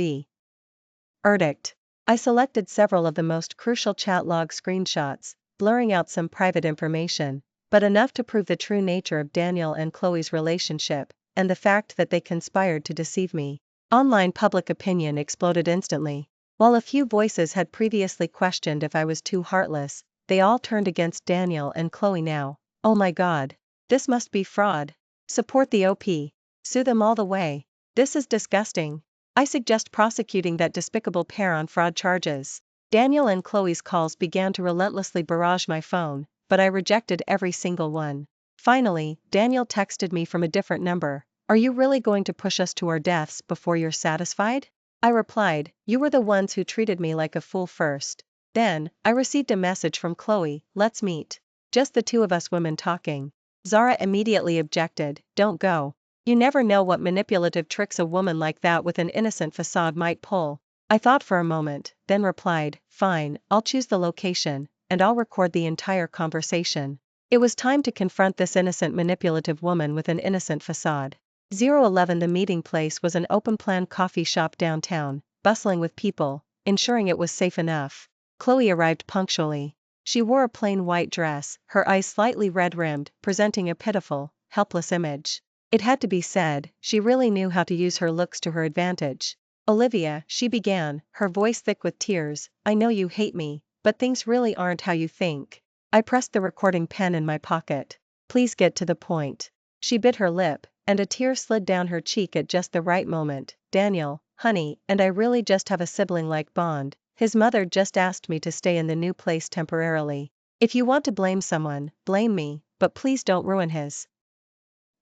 S1: verdict." I selected several of the most crucial chat log screenshots, blurring out some private information, but enough to prove the true nature of Daniel and Chloe's relationship, and the fact that they conspired to deceive me. Online public opinion exploded instantly. While a few voices had previously questioned if I was too heartless, they all turned against Daniel and Chloe now. "Oh my God. This must be fraud. Support the OP. Sue them all the way. This is disgusting. I suggest prosecuting that despicable pair on fraud charges." Daniel and Chloe's calls began to relentlessly barrage my phone, but I rejected every single one. Finally, Daniel texted me from a different number. "Are you really going to push us to our deaths before you're satisfied?" I replied, "You were the ones who treated me like a fool first." Then, I received a message from Chloe, "Let's meet. Just the two of us women talking." Zara immediately objected, "Don't go. You never know what manipulative tricks a woman like that with an innocent facade might pull." I thought for a moment, then replied, "Fine, I'll choose the location, and I'll record the entire conversation." It was time to confront this innocent manipulative woman with an innocent facade. 011 The meeting place was an open-plan coffee shop downtown, bustling with people, ensuring it was safe enough. Chloe arrived punctually. She wore a plain white dress, her eyes slightly red-rimmed, presenting a pitiful, helpless image. It had to be said, she really knew how to use her looks to her advantage. "Olivia," she began, her voice thick with tears, "I know you hate me, but things really aren't how you think." I pressed the recording pen in my pocket. "Please get to the point." She bit her lip, and a tear slid down her cheek at just the right moment. "Daniel, honey, and I really just have a sibling-like bond. His mother just asked me to stay in the new place temporarily. If you want to blame someone, blame me, but please don't ruin his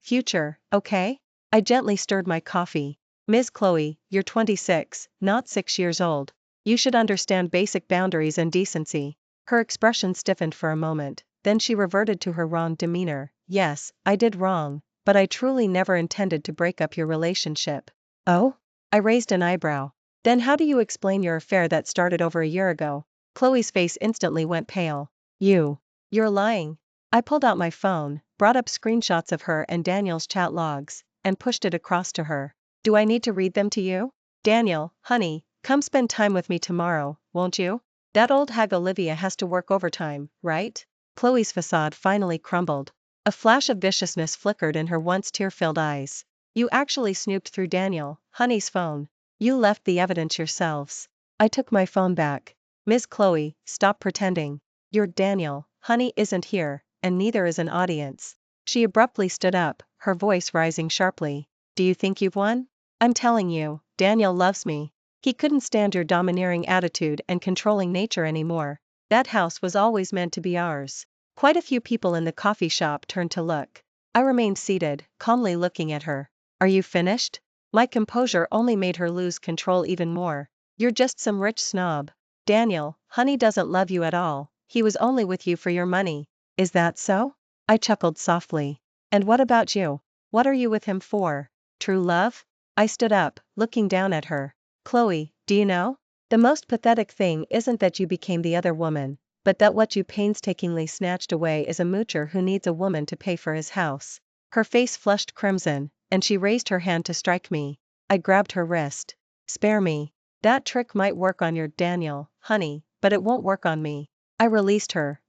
S1: future, okay?" I gently stirred my coffee. "Ms. Chloe, you're 26, not 6 years old. You should understand basic boundaries and decency." Her expression stiffened for a moment, then she reverted to her wrong demeanor. "Yes, I did wrong, but I truly never intended to break up your relationship." "Oh?" I raised an eyebrow. "Then how do you explain your affair that started over a year ago?" Chloe's face instantly went pale. You're lying." I pulled out my phone, brought up screenshots of her and Daniel's chat logs, and pushed it across to her. "Do I need to read them to you? Daniel, honey, come spend time with me tomorrow, won't you? That old hag Olivia has to work overtime, right?" Chloe's facade finally crumbled. A flash of viciousness flickered in her once tear-filled eyes. "You actually snooped through Daniel, honey's phone. You left the evidence yourselves." I took my phone back. "Ms. Chloe, stop pretending. Your Daniel, honey, isn't here, and neither is an audience." She abruptly stood up, her voice rising sharply. "Do you think you've won? I'm telling you, Daniel loves me. He couldn't stand your domineering attitude and controlling nature anymore. That house was always meant to be ours." Quite a few people in the coffee shop turned to look. I remained seated, calmly looking at her. Are you finished? My composure only made her lose control even more. You're just some rich snob. Daniel, honey doesn't love you at all, he was only with you for your money. Is that so? I chuckled softly. And what about you? What are you with him for? True love? I stood up, looking down at her. Chloe, do you know? The most pathetic thing isn't that you became the other woman, but that what you painstakingly snatched away is a moocher who needs a woman to pay for his house. Her face flushed crimson, and she raised her hand to strike me. I grabbed her wrist. Spare me. That trick might work on your Daniel, honey, but it won't work on me. I released her.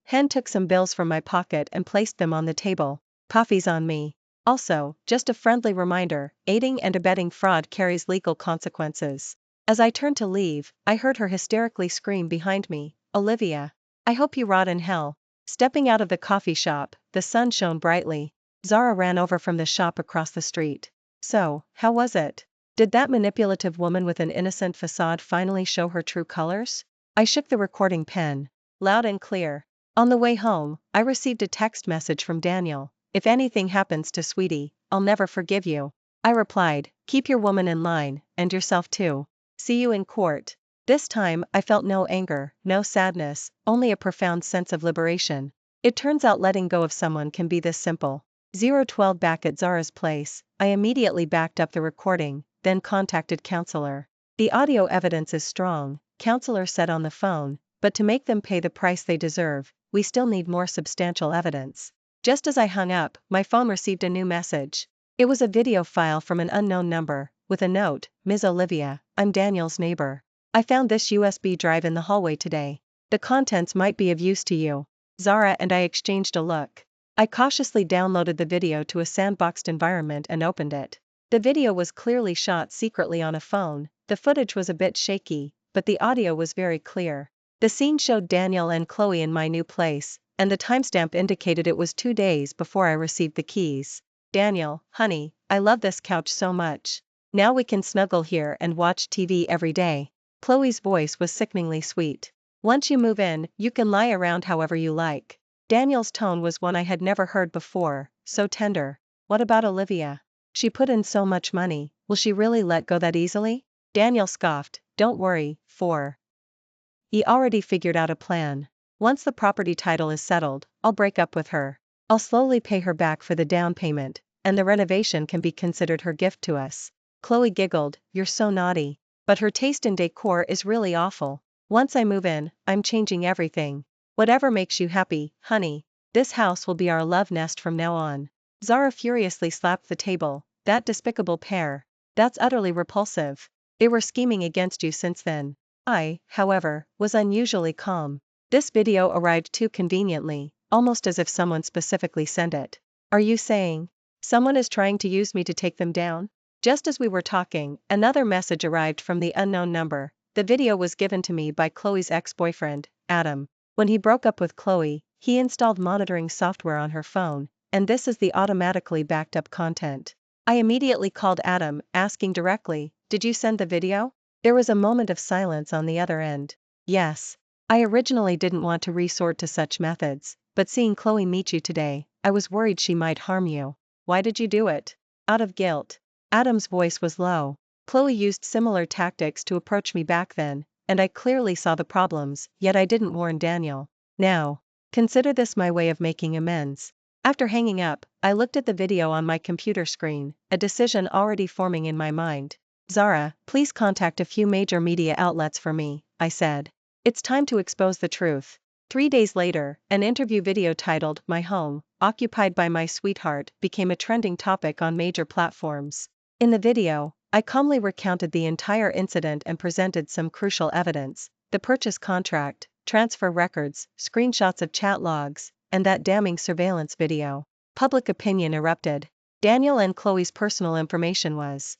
S1: Hen took some bills from my pocket and placed them on the table. Coffee's on me. Also, just a friendly reminder, aiding and abetting fraud carries legal consequences. As I turned to leave, I heard her hysterically scream behind me, Olivia. I hope you rot in hell. Stepping out of the coffee shop, the sun shone brightly. Zara ran over from the shop across the street. So, how was it? Did that manipulative woman with an innocent facade finally show her true colors? I shook the recording pen. Loud and clear. On the way home, I received a text message from Daniel. If anything happens to Sweetie, I'll never forgive you. I replied, keep your woman in line, and yourself too. See you in court. This time, I felt no anger, no sadness, only a profound sense of liberation. It turns out letting go of someone can be this simple. 012 Back at Zara's place, I immediately backed up the recording, then contacted counselor. The audio evidence is strong, counselor said on the phone, but to make them pay the price they deserve, we still need more substantial evidence. Just as I hung up, my phone received a new message. It was a video file from an unknown number, with a note, Ms. Olivia, I'm Daniel's neighbor. I found this USB drive in the hallway today. The contents might be of use to you. Zara and I exchanged a look. I cautiously downloaded the video to a sandboxed environment and opened it. The video was clearly shot secretly on a phone, the footage was a bit shaky, but the audio was very clear. The scene showed Daniel and Chloe in my new place, and the timestamp indicated it was 2 days before I received the keys. Daniel, honey, I love this couch so much. Now we can snuggle here and watch TV every day. Chloe's voice was sickeningly sweet. Once you move in, you can lie around however you like. Daniel's tone was one I had never heard before, so tender. What about Olivia? She put in so much money, will she really let go that easily? Daniel scoffed, don't worry, he already figured out a plan. Once the property title is settled, I'll break up with her. I'll slowly pay her back for the down payment, and the renovation can be considered her gift to us. Chloe giggled, you're so naughty. But her taste in decor is really awful. Once I move in, I'm changing everything. Whatever makes you happy, honey. This house will be our love nest from now on. Zara furiously slapped the table. That despicable pair. That's utterly repulsive. They were scheming against you since then. I, however, was unusually calm. This video arrived too conveniently, almost as if someone specifically sent it. Are you saying someone is trying to use me to take them down? Just as we were talking, another message arrived from the unknown number. The video was given to me by Chloe's ex-boyfriend, Adam. When he broke up with Chloe, he installed monitoring software on her phone, and this is the automatically backed up content. I immediately called Adam, asking directly, did you send the video? There was a moment of silence on the other end. Yes. I originally didn't want to resort to such methods, but seeing Chloe meet you today, I was worried she might harm you. Why did you do it? Out of guilt. Adam's voice was low. Chloe used similar tactics to approach me back then, and I clearly saw the problems, yet I didn't warn Daniel. Now, consider this my way of making amends. After hanging up, I looked at the video on my computer screen, a decision already forming in my mind. Zara, please contact a few major media outlets for me, I said. It's time to expose the truth. 3 days later, an interview video titled My Home, Occupied by My Sweetheart, became a trending topic on major platforms. In the video, I calmly recounted the entire incident and presented some crucial evidence: the purchase contract, transfer records, screenshots of chat logs, and that damning surveillance video. Public opinion erupted. Daniel and Chloe's personal information was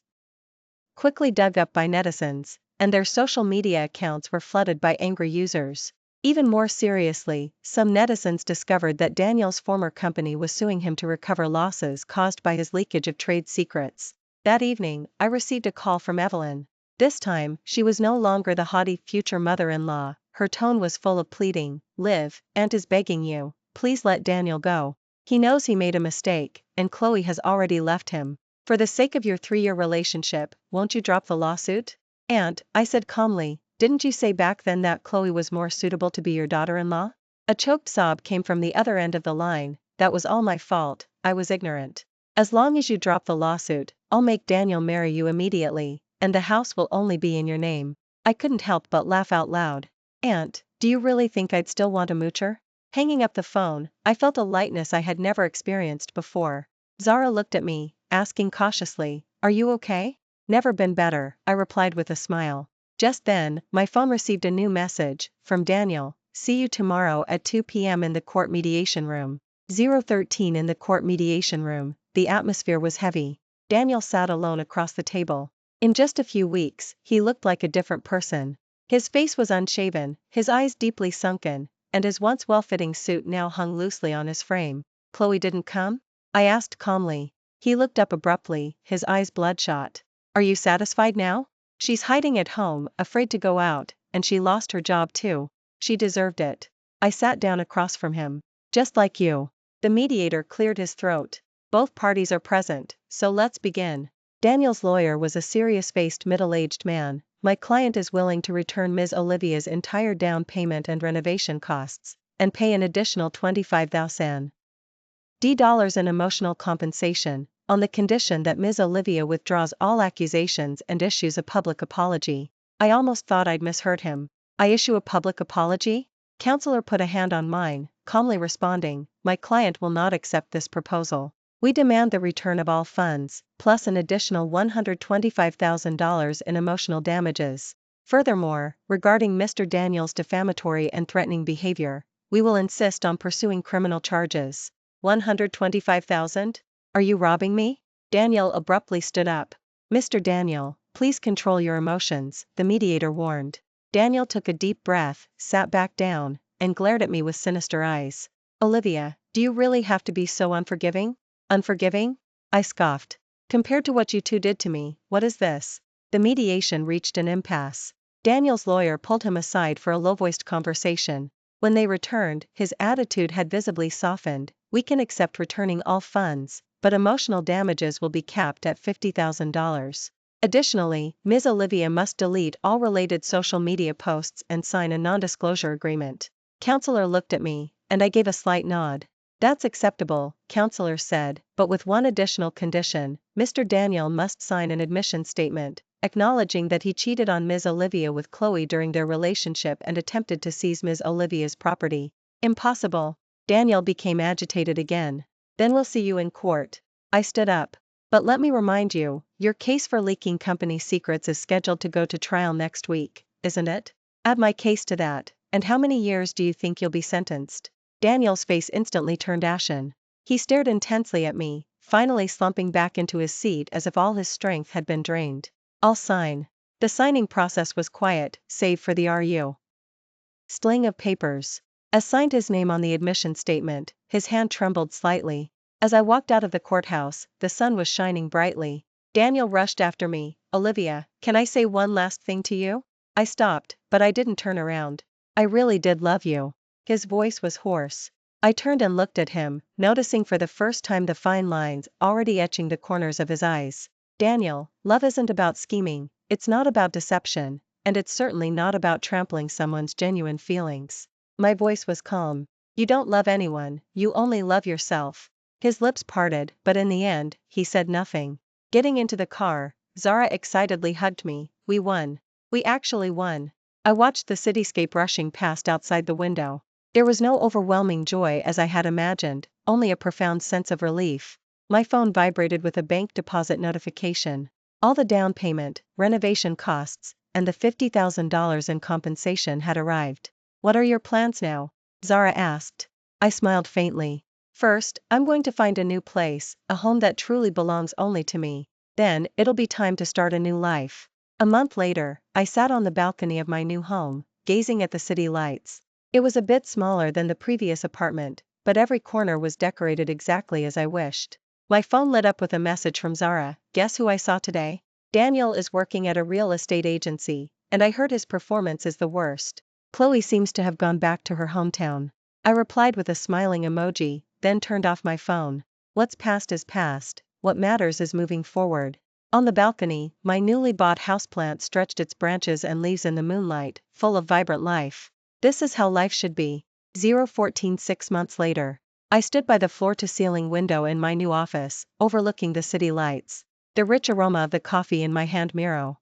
S1: quickly dug up by netizens, and their social media accounts were flooded by angry users. Even more seriously, some netizens discovered that Daniel's former company was suing him to recover losses caused by his leakage of trade secrets. That evening, I received a call from Evelyn. This time, she was no longer the haughty future mother-in-law, her tone was full of pleading. Liv, Aunt is begging you, please let Daniel go. He knows he made a mistake, and Chloe has already left him. For the sake of your 3-year relationship, won't you drop the lawsuit? Aunt, I said calmly, didn't you say back then that Chloe was more suitable to be your daughter-in-law? A choked sob came from the other end of the line. That was all my fault, I was ignorant. As long as you drop the lawsuit, I'll make Daniel marry you immediately, and the house will only be in your name. I couldn't help but laugh out loud. Aunt, do you really think I'd still want a moocher? Hanging up the phone, I felt a lightness I had never experienced before. Zara looked at me, asking cautiously, are you okay? Never been better, I replied with a smile. Just then, my phone received a new message, from Daniel. See you tomorrow at 2 p.m. in the court mediation room. 013 in the court mediation room. The atmosphere was heavy. Daniel sat alone across the table. In just a few weeks, he looked like a different person. His face was unshaven, his eyes deeply sunken, and his once well-fitting suit now hung loosely on his frame. Chloe didn't come? I asked calmly. He looked up abruptly, his eyes bloodshot. Are you satisfied now? She's hiding at home, afraid to go out, and she lost her job too. She deserved it. I sat down across from him. Just like you. The mediator cleared his throat. Both parties are present, so let's begin. Daniel's lawyer was a serious-faced middle-aged man. My client is willing to return Ms. Olivia's entire down payment and renovation costs, and pay an additional $25,000 in emotional compensation, on the condition that Ms. Olivia withdraws all accusations and issues a public apology. I almost thought I'd misheard him. I issue a public apology? Counselor put a hand on mine, calmly responding, my client will not accept this proposal. We demand the return of all funds, plus an additional $125,000 in emotional damages. Furthermore, regarding Mr. Daniel's defamatory and threatening behavior, we will insist on pursuing criminal charges. $125,000? Are you robbing me? Daniel abruptly stood up. Mr. Daniel, please control your emotions, the mediator warned. Daniel took a deep breath, sat back down, and glared at me with sinister eyes. Olivia, do you really have to be so unforgiving? Unforgiving? I scoffed. Compared to what you two did to me, what is this? The mediation reached an impasse. Daniel's lawyer pulled him aside for a low-voiced conversation. When they returned, his attitude had visibly softened. We can accept returning all funds, but emotional damages will be capped at $50,000. Additionally, Ms. Olivia must delete all related social media posts and sign a non-disclosure agreement. Counselor looked at me, and I gave a slight nod. That's acceptable, Counselor said, but with one additional condition, Mr. Daniel must sign an admission statement, acknowledging that he cheated on Ms. Olivia with Chloe during their relationship and attempted to seize Ms. Olivia's property. Impossible. Daniel became agitated again. Then we'll see you in court. I stood up. But let me remind you, your case for leaking company secrets is scheduled to go to trial next week, isn't it? Add my case to that, and how many years do you think you'll be sentenced? Daniel's face instantly turned ashen. He stared intensely at me, finally slumping back into his seat as if all his strength had been drained. I'll sign. The signing process was quiet, save for the R.U. sling of papers. As signed his name on the admission statement, his hand trembled slightly. As I walked out of the courthouse, the sun was shining brightly. Daniel rushed after me. Olivia, can I say one last thing to you? I stopped, but I didn't turn around. I really did love you. His voice was hoarse. I turned and looked at him, noticing for the first time the fine lines already etching the corners of his eyes. Daniel, love isn't about scheming, it's not about deception, and it's certainly not about trampling someone's genuine feelings. My voice was calm. You don't love anyone, you only love yourself. His lips parted, but in the end, he said nothing. Getting into the car, Zara excitedly hugged me. We won. We actually won. I watched the cityscape rushing past outside the window. There was no overwhelming joy as I had imagined, only a profound sense of relief. My phone vibrated with a bank deposit notification. All the down payment, renovation costs, and the $50,000 in compensation had arrived. What are your plans now? Zara asked. I smiled faintly. First, I'm going to find a new place, a home that truly belongs only to me. Then, it'll be time to start a new life. A month later, I sat on the balcony of my new home, gazing at the city lights. It was a bit smaller than the previous apartment, but every corner was decorated exactly as I wished. My phone lit up with a message from Zara. Guess who I saw today? Daniel is working at a real estate agency, and I heard his performance is the worst. Chloe seems to have gone back to her hometown. I replied with a smiling emoji, then turned off my phone. What's past is past, what matters is moving forward. On the balcony, my newly bought houseplant stretched its branches and leaves in the moonlight, full of vibrant life. This is how life should be. 014 6 months later. I stood by the floor-to-ceiling window in my new office, overlooking the city lights. The rich aroma of the coffee in my hand mirror.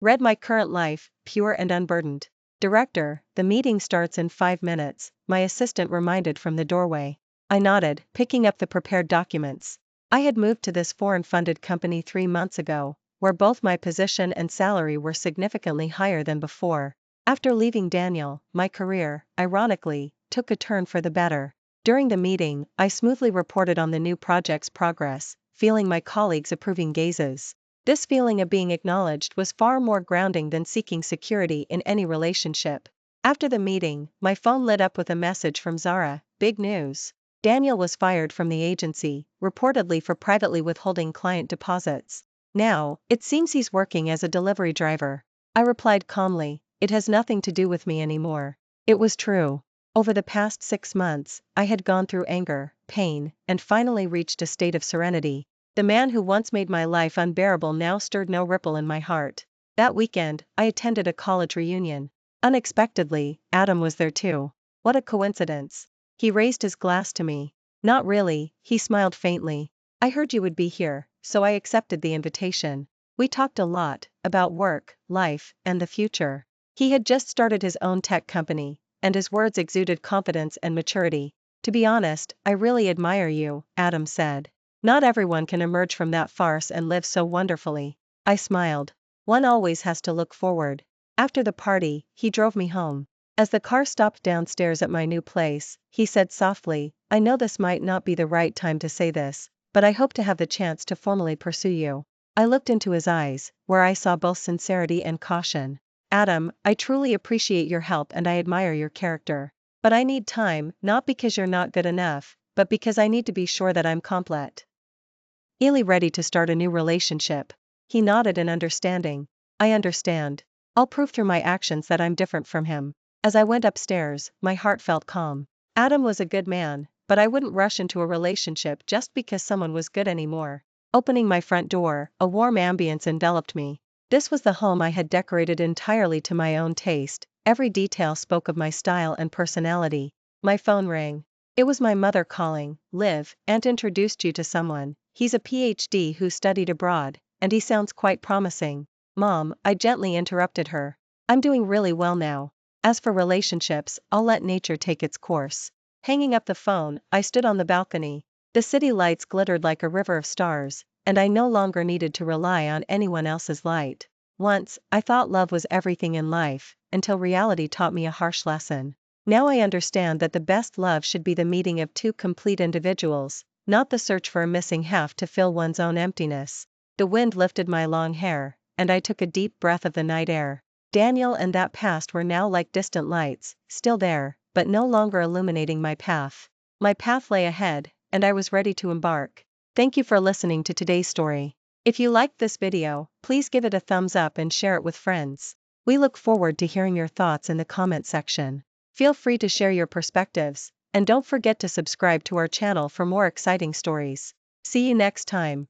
S1: Read my current life, pure and unburdened. Director, the meeting starts in 5 minutes, my assistant reminded from the doorway. I nodded, picking up the prepared documents. I had moved to this foreign-funded company 3 months ago, where both my position and salary were significantly higher than before. After leaving Daniel, my career, ironically, took a turn for the better. During the meeting, I smoothly reported on the new project's progress, feeling my colleagues' approving gazes. This feeling of being acknowledged was far more grounding than seeking security in any relationship. After the meeting, my phone lit up with a message from Zara. Big news. Daniel was fired from the agency, reportedly for privately withholding client deposits. Now, it seems he's working as a delivery driver. I replied calmly, it has nothing to do with me anymore. It was true. Over the past 6 months, I had gone through anger, pain, and finally reached a state of serenity. The man who once made my life unbearable now stirred no ripple in my heart. That weekend, I attended a college reunion. Unexpectedly, Adam was there too. What a coincidence. He raised his glass to me. Not really, he smiled faintly. I heard you would be here, so I accepted the invitation. We talked a lot, about work, life, and the future. He had just started his own tech company, and his words exuded confidence and maturity. To be honest, I really admire you, Adam said. Not everyone can emerge from that farce and live so wonderfully. I smiled. One always has to look forward. After the party, he drove me home. As the car stopped downstairs at my new place, he said softly, I know this might not be the right time to say this, but I hope to have the chance to formally pursue you. I looked into his eyes, where I saw both sincerity and caution. Adam, I truly appreciate your help and I admire your character. But I need time, not because you're not good enough, but because I need to be sure that I'm complete. Ready to start a new relationship. He nodded in understanding. I understand. I'll prove through my actions that I'm different from him. As I went upstairs, my heart felt calm. Adam was a good man, but I wouldn't rush into a relationship just because someone was good anymore. Opening my front door, a warm ambience enveloped me. This was the home I had decorated entirely to my own taste. Every detail spoke of my style and personality. My phone rang. It was my mother calling. Liv, Aunt introduced you to someone. He's a PhD who studied abroad, and he sounds quite promising. Mom, I gently interrupted her. I'm doing really well now. As for relationships, I'll let nature take its course. Hanging up the phone, I stood on the balcony. The city lights glittered like a river of stars, and I no longer needed to rely on anyone else's light. Once, I thought love was everything in life, until reality taught me a harsh lesson. Now I understand that the best love should be the meeting of two complete individuals, not the search for a missing half to fill one's own emptiness. The wind lifted my long hair, and I took a deep breath of the night air. Daniel and that past were now like distant lights, still there, but no longer illuminating my path. My path lay ahead, and I was ready to embark. Thank you for listening to today's story. If you liked this video, please give it a thumbs up and share it with friends. We look forward to hearing your thoughts in the comment section. Feel free to share your perspectives, and don't forget to subscribe to our channel for more exciting stories. See you next time.